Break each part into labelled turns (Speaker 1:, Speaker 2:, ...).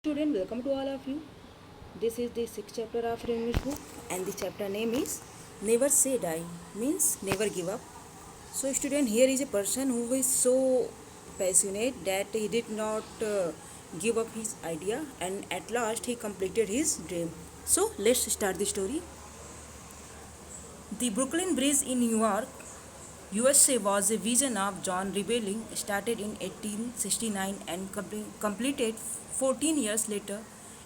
Speaker 1: Student, welcome to all of you. This is the sixth chapter of your English book, and the chapter name is Never Say Die, means never give up. So, student, here is a person who is so passionate that he did not give up his idea, and at last he completed his dream. So, let's start the story. The Brooklyn Bridge in New York, USA was a vision of John Rebelling, started in 1869 and completed 14 years later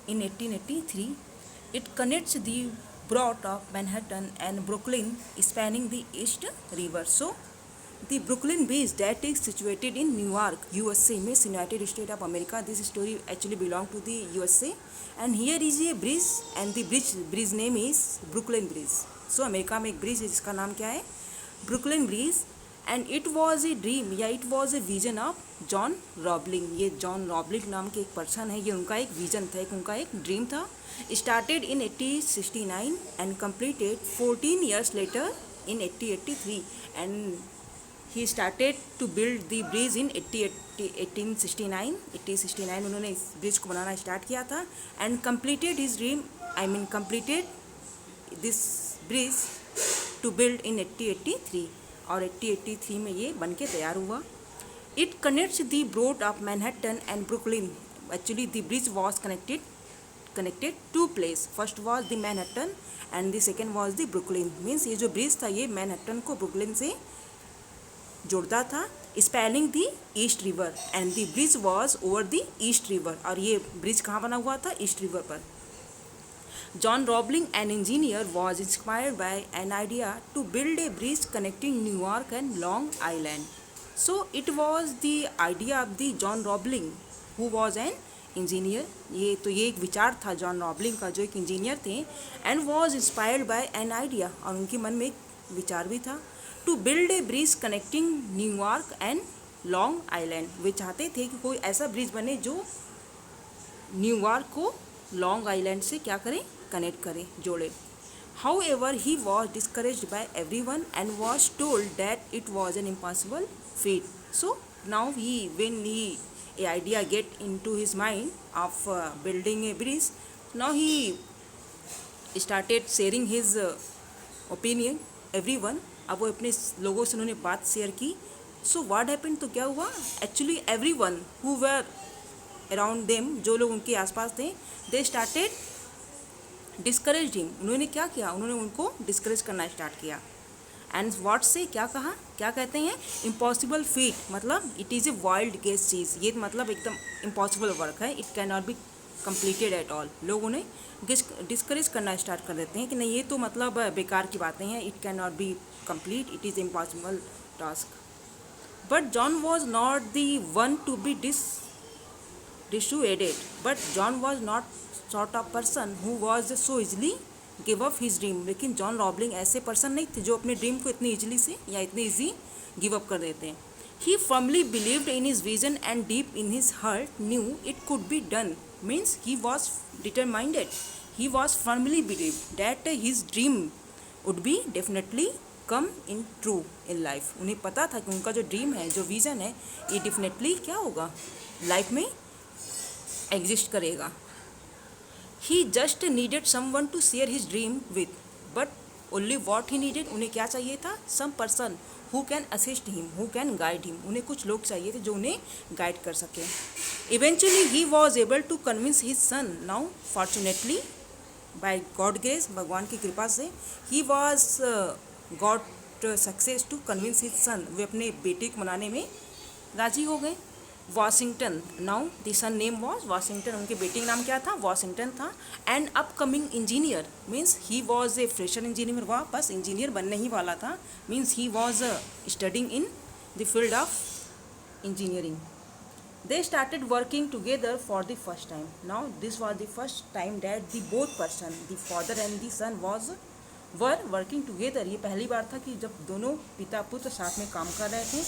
Speaker 1: in 1883. It connects the Broad of Manhattan and Brooklyn, spanning the East River. So, the Brooklyn Bridge that is situated in New York, USA, means United States of America. This story actually belongs to the USA, and here is a bridge, and the bridge name is Brooklyn Bridge. So, America में एक bridge है जिसका नाम क्या है? Brooklyn Bridge. And it was a dream या it was a vision of John Roebling. ये John रॉबलिंग नाम के एक पर्सन है, ये उनका एक विजन था, उनका एक ड्रीम था. Started in 1869 and completed 14 years later in 1883. And he started to build the bridge in 1869 उन्होंने इस ब्रिज को बनाना स्टार्ट किया था. And completed his dream, completed this bridge to build in 1883. और 1883 में ये बन के तैयार हुआ. It connects the broad of Manhattan and Brooklyn. Actually the bridge was connected two place. First was the Manhattan and the second was the Brooklyn. Means ये जो bridge था ये मैनहट्टन को ब्रुकलिन से जोड़ता था, spanning the east river. And the bridge was over the east river. और ये ब्रिज कहाँ बना हुआ था? ईस्ट रिवर पर. John Roebling, an engineer, was inspired by an idea to build a bridge connecting New York and Long Island. So it was the idea of the John Roebling, who was an engineer. ये एक विचार था John रॉबलिंग का, जो एक engineer थे. And was inspired by an idea, और उनके मन में एक विचार भी था, to build a bridge connecting New York and Long Island. वे चाहते थे कि कोई ऐसा ब्रिज बने जो न्यूयॉर्क को लॉन्ग आइलैंड से क्या करें? कनेक्ट करें, जोड़े. However, he was discouraged by everyone and was told that it was an impossible feat. So now when a idea get into his mind of building a bridge, now he started sharing his opinion everyone. अब वो अपने लोगों से उन्होंने बात share की. So what happened? तो क्या हुआ? Actually everyone who were around them, जो लोग उनके आसपास थे, they started डिस्करेजिंग. उन्होंने क्या किया? उन्होंने उनको डिस्करेज करना स्टार्ट किया. एंड व्हाट से क्या कहा? क्या कहते हैं? इम्पॉसिबल फीट, मतलब it is a wild guess चीज़. ये मतलब एकदम इम्पॉसिबल वर्क है, it can not be completed at all. लोग उन्हें डिस्करेज करना स्टार्ट कर देते हैं कि नहीं, ये तो मतलब बेकार की बातें हैं, it can not be complete, it is impossible task. But John was not the one to be dissuaded. But John was not sort of person who was so easily give up his dream. लेकिन John रॉबलिंग ऐसे person नहीं थे जो अपने dream को इतनी easily से या इतनी इजी गिव अप कर देते हैं. He firmly believed in his vision and deep in his heart knew it could be done. Means he was determined. He was firmly believed that his dream would be definitely come in true in life. उन्हें पता था कि उनका जो dream है, जो vision है, ये डेफिनेटली क्या होगा? लाइफ में एग्जिस्ट करेगा. He just needed someone to share his dream with. But only what he needed, उन्हें क्या चाहिए था? Some person who can assist him, who can guide him. उन्हें कुछ लोग चाहिए थे जो उन्हें गाइड कर सकें. Eventually he was able to convince his son. Now fortunately by God grace, भगवान की कृपा से, he was got success to convince his son. वे अपने बेटे को मनाने में राजी हो गए. Washington, now the son name was Washington. उनके बेटे का नाम क्या था? वॉशिंगटन था. And upcoming engineer, means he was a fresher engineer. वह बस इंजीनियर बनने ही वाला था. Means he was studying in the field of engineering. They started working together for the first time. Now this was the first time that the both person, the father and the son were working together. ये पहली बार था कि जब दोनों पिता पुत्र साथ में काम कर रहे थे.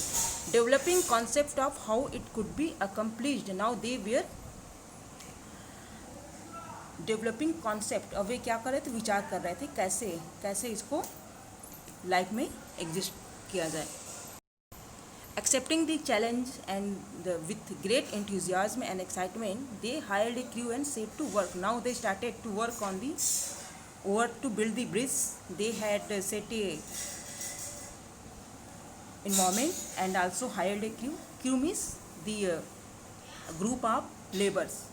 Speaker 1: Developing concept of how it could be accomplished. Now they were developing concept. अब वे क्या कर रहे थे? विचार कर रहे थे कैसे इसको लाइफ में एग्जिस्ट किया जाए. Accepting the challenge and with great enthusiasm and excitement, they hired a crew and set to work. Now they started to work on the work to build the bridge. They had set a environment and also hired a crew. Crew means the group of laborers.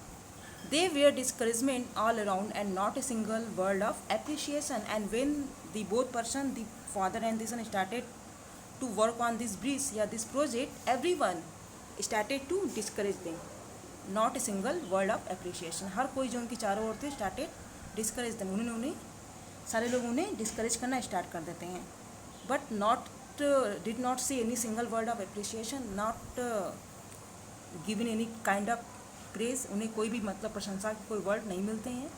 Speaker 1: They were discouragement all around and not a single word of appreciation. And when the both person, the father and the son, started to work on this bridge या this project, everyone started to discourage them. Not a single word of appreciation. हर कोई जो उनके चारों ओर थे started discourage them. उन्हें सारे लोग उन्हें discourage करना start कर देते हैं. But not did not say any single word of appreciation. Not given any kind of praise. उन्हें कोई भी मतलब प्रशंसा के कोई word नहीं मिलते हैं.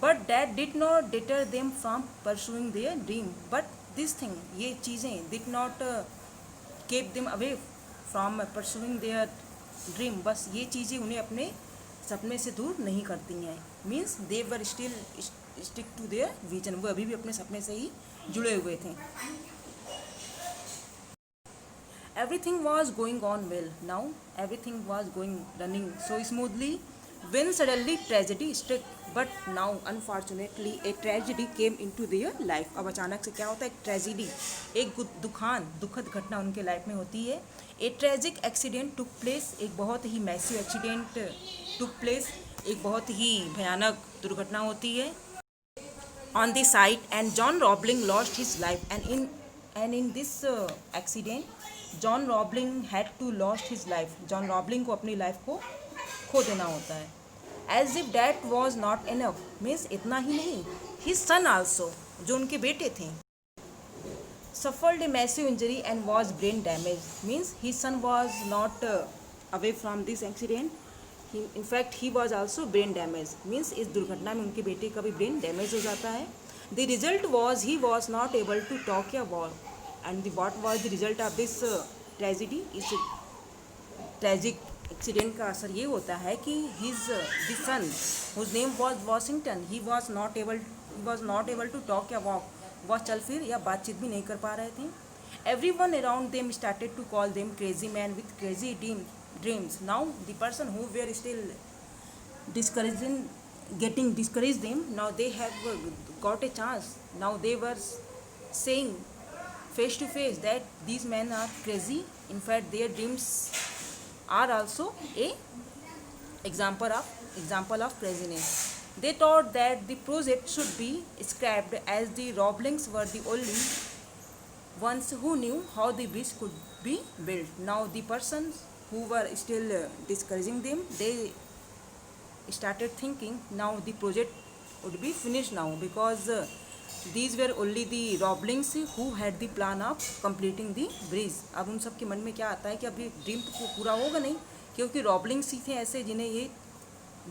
Speaker 1: But that did not deter them from pursuing their dream. But this thing, ये चीज़ें did not keep them away from pursuing their dream. बस ये चीज़ें उन्हें अपने सपने से दूर नहीं करती हैं. Means they were still stick to their vision. वो अभी भी अपने सपने से ही जुड़े हुए थे. Everything was going on well. Now everything was running so smoothly when suddenly tragedy struck. But now unfortunately a tragedy came into their life. अब अचानक से क्या होता है? एक ट्रेजिडी, एक दुखद घटना उनके लाइफ में होती है. A tragic accident took place. एक बहुत ही मैसिव एक्सीडेंट took place. एक बहुत ही भयानक दुर्घटना होती है on the site, and John Roebling lost his life. And in this accident, John Roebling had to lost his life. John Roebling को अपनी लाइफ को खो देना होता है. As if that was not enough, means इतना ही नहीं, his son also, जो उनके बेटे थे, suffered a massive injury and was brain damaged. Means his son was not away from this accident. In fact he was also brain damaged. Means इस दुर्घटना में उनके बेटे का भी brain damage हो जाता है. The result was he was not able to talk or walk. And what was the result of this tragedy? इस tragic एक्सीडेंट का असर ये होता है कि the son whose name was Washington, he was not able to talk या walk. वह चल फिर या बातचीत भी नहीं कर पा रहे थे. Everyone around them started to call them crazy man with crazy dreams. Now the person who were still getting discouraged them, now they have got a chance. Now they were saying face to face that these men are crazy. In fact their dreams are also a example of craziness. They thought that the project should be scrapped as the Roeblings were the only ones who knew how the bridge could be built. Now the persons who were still discouraging them, they started thinking now the project would be finished now, because these were only the Roeblings who had the plan of completing the bridge. अब उन सब के मन में क्या आता है कि अभी ड्रीम तो पूरा होगा नहीं, क्योंकि Roeblings ही थे ऐसे जिन्हें ये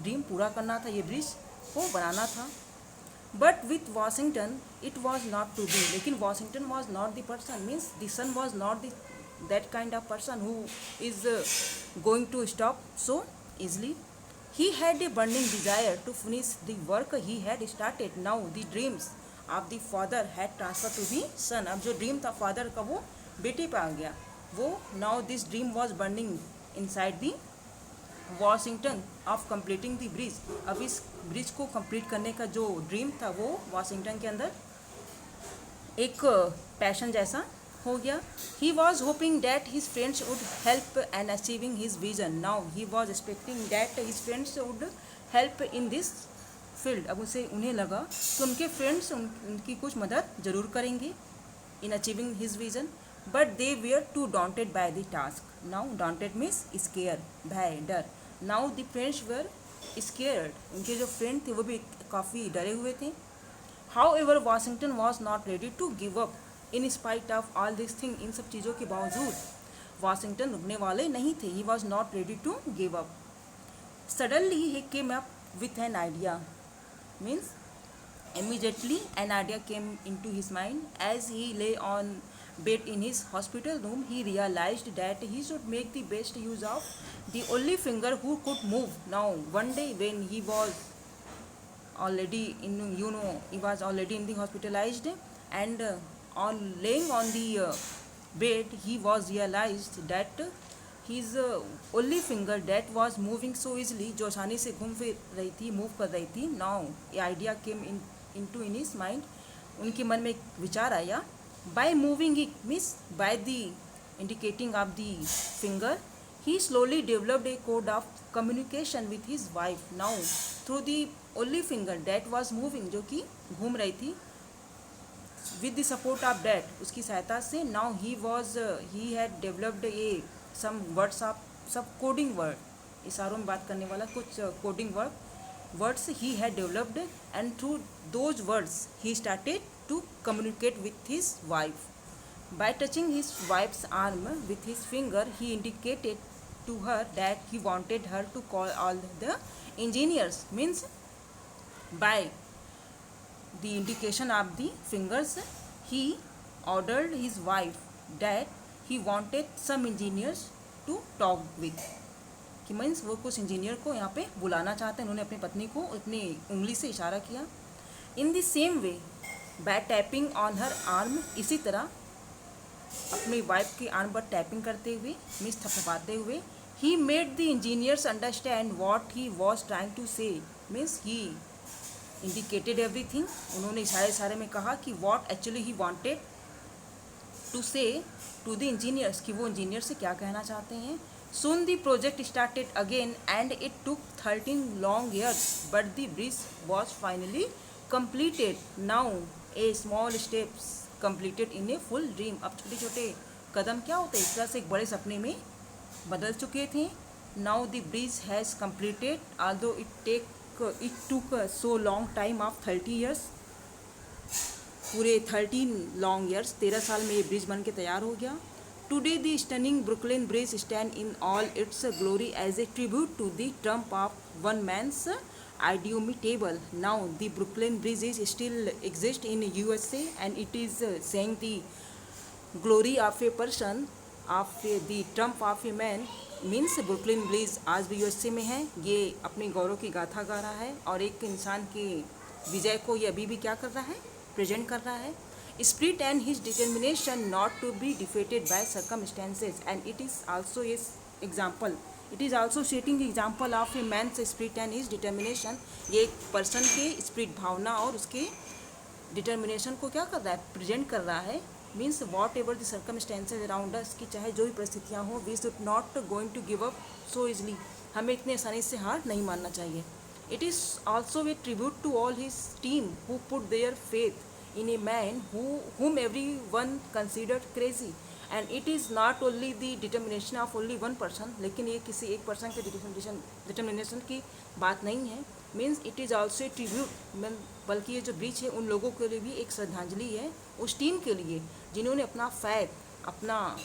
Speaker 1: ड्रीम पूरा करना था, ये ब्रिज को बनाना था. But with Washington it was not to be. लेकिन Washington was not the person. Means the son was not that kind of person who is going to stop so easily. He had a burning desire to finish the work he had started. Now the dreams of the father had transferred to the son. अब जो dream था father का वो बेटे पे आ गया. वो now this dream was burning inside the Washington of completing the bridge. अब इस ब्रिज को कंप्लीट करने का जो ड्रीम था वो वाशिंगटन के अंदर एक पैशन जैसा हो गया. He was hoping that his friends would help in achieving his vision. Now he was expecting that his friends would help in this field. अब उन्हें लगा कि उनके फ्रेंड्स उनकी कुछ मदद ज़रूर करेंगे in achieving his vision. But they were too daunted by the task. Now daunted means scared, भय, डर. Now the friends were scared. उनके जो फ्रेंड थे वो भी काफ़ी डरे हुए थे. However, Washington was not ready to give up. In spite of all these things, इन सब चीज़ों के बावजूद वाशिंगटन रुकने वाले नहीं थे. He was not ready to give up. Suddenly he came up with an idea. Means immediately an idea came into his mind. As he lay on bed in his hospital room, he realized that he should make the best use of the only finger who could move. Now one day when he was already he was already in the hospitalized, and on laying on the bed, he was realized that his only finger that was moving so easily, जो आसानी से घूम फिर रही थी, move कर रही थी. Now a idea came into in his mind. उनके मन में एक विचार आया. By moving it means by the indicating of the finger, he slowly developed a code of communication with his wife. Now through the only finger that was moving, जो कि घूम रही थी, with the support of that, उसकी सहायता से, now he had developed a some words of some coding word, इशारों में बात करने वाला कुछ coding words he had developed, and through those words he started to communicate with his wife. By touching his wife's arm with his finger, he indicated to her that he wanted her to call all the engineers. Means by the indication of the fingers, he ordered his wife that he wanted some engineers to talk with. कि means वो कुछ engineer को यहाँ पे बुलाना चाहते हैं. उन्होंने अपनी पत्नी को अपनी उंगली से इशारा किया. In the same way, bye tapping on her arm, इसी तरह अपनी वाइफ की आर्म पर टैपिंग करते हुए, मीन्स थपथपाते हुए, he made the engineers understand what he was trying to say. Means he indicated everything. उन्होंने इशारे में कहा कि what actually he wanted to say to the engineers, कि वो इंजीनियर से क्या कहना चाहते हैं. Soon the project started again and it took 13 long years, but the bridge was finally completed. Now a small steps completed in a full dream. अब छोटे छोटे कदम क्या होते हैं, इस तरह से एक बड़े सपने में बदल चुके थे. Now the bridge has completed, although it took so long time of 30 years. पूरे 13 long years, 13 साल में ये ब्रिज बन के तैयार हो गया. Today the stunning Brooklyn Bridge stands in all its glory as a tribute to the trump of one man's indomitable. Now the Brooklyn Bridge is still exists in USA and it is saying the glory of a person of the trump of a man. Means Brooklyn bridge आज भी USA में है. ये अपनी गौरव की गाथा गा रहा है और एक इंसान के विजय को ये अभी भी क्या कर रहा है, प्रेजेंट कर रहा है. Spirit and his determination not to be defeated by circumstances, and it is also his example. It is also setting the example of a man's spirit and his determination. ये एक पर्सन के spirit, भावना और उसके determination को क्या कर रहा है, प्रेजेंट कर रहा है. Means whatever the circumstances around us, की चाहे जो भी परिस्थितियाँ हो, we should not going to give up so easily. हमें इतनी आसानी से हार नहीं मानना चाहिए. It is also a tribute to all his team who put their faith in a man whom everyone considered crazy. And it is not only the determination of only one person, लेकिन ये किसी एक person के determination की बात नहीं है. Means it is also a tribute, बल्कि ये जो ब्रिज है उन लोगों के लिए भी एक श्रद्धांजलि है, उस टीम के लिए जिन्होंने अपना फैथ, अपना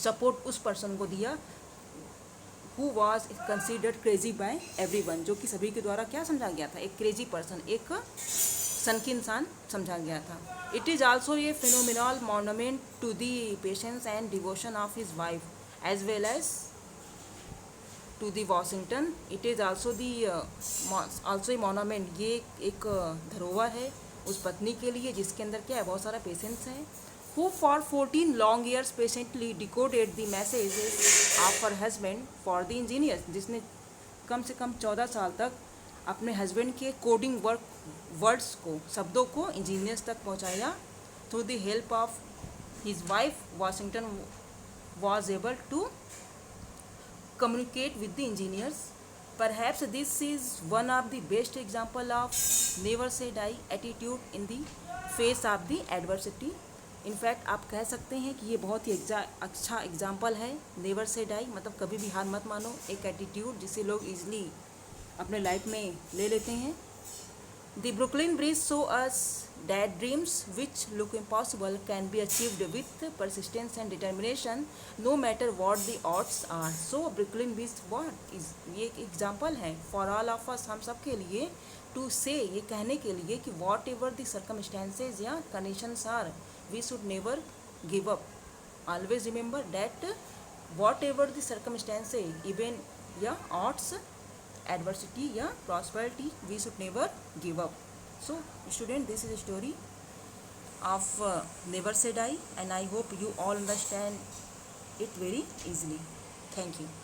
Speaker 1: सपोर्ट उस पर्सन को दिया who was considered crazy by everyone, जो कि सभी के द्वारा क्या समझा गया था, एक क्रेजी पर्सन, एक सन की इंसान समझा गया था. It is also a phenomenal monument to the patience and devotion of his wife as well as to the Washington. It is also a monument, ये एक धरोहर है उस पत्नी के लिए जिसके अंदर क्या है, बहुत सारा पेशेंस है. Who for 14 long years patiently decoded the messages of her husband for the engineers, जिसने कम से कम 14 साल तक अपने हस्बैंड के कोडिंग वर्ड्स को, शब्दों को इंजीनियर्स तक पहुंचाया. Through the help of his wife, Washington was able to communicate with the engineers. Perhaps this is one of the best example of never say die attitude in the face of the adversity. In fact आप कह सकते हैं कि ये बहुत ही अच्छा example है. Never say die मतलब कभी भी हार मत मानो, एक एटीट्यूड जिसे लोग ईजिली अपने लाइफ में ले लेते हैं. The Brooklyn Bridge show us that dreams which look impossible can be achieved with persistence and determination, no matter what the odds are. So Brooklyn Bridge what is, ये एक example है for all of us, हम सब के लिए, to say, ये कहने के लिए कि वॉट एवर द सर्कमस्टेंसेज या conditions are, we should never give up. Always remember that whatever the circumstances, even या ऑड्स, adversity या prosperity, we should never give up. So student, this is a story of Never Say Die, and I hope you all understand it very easily. Thank you.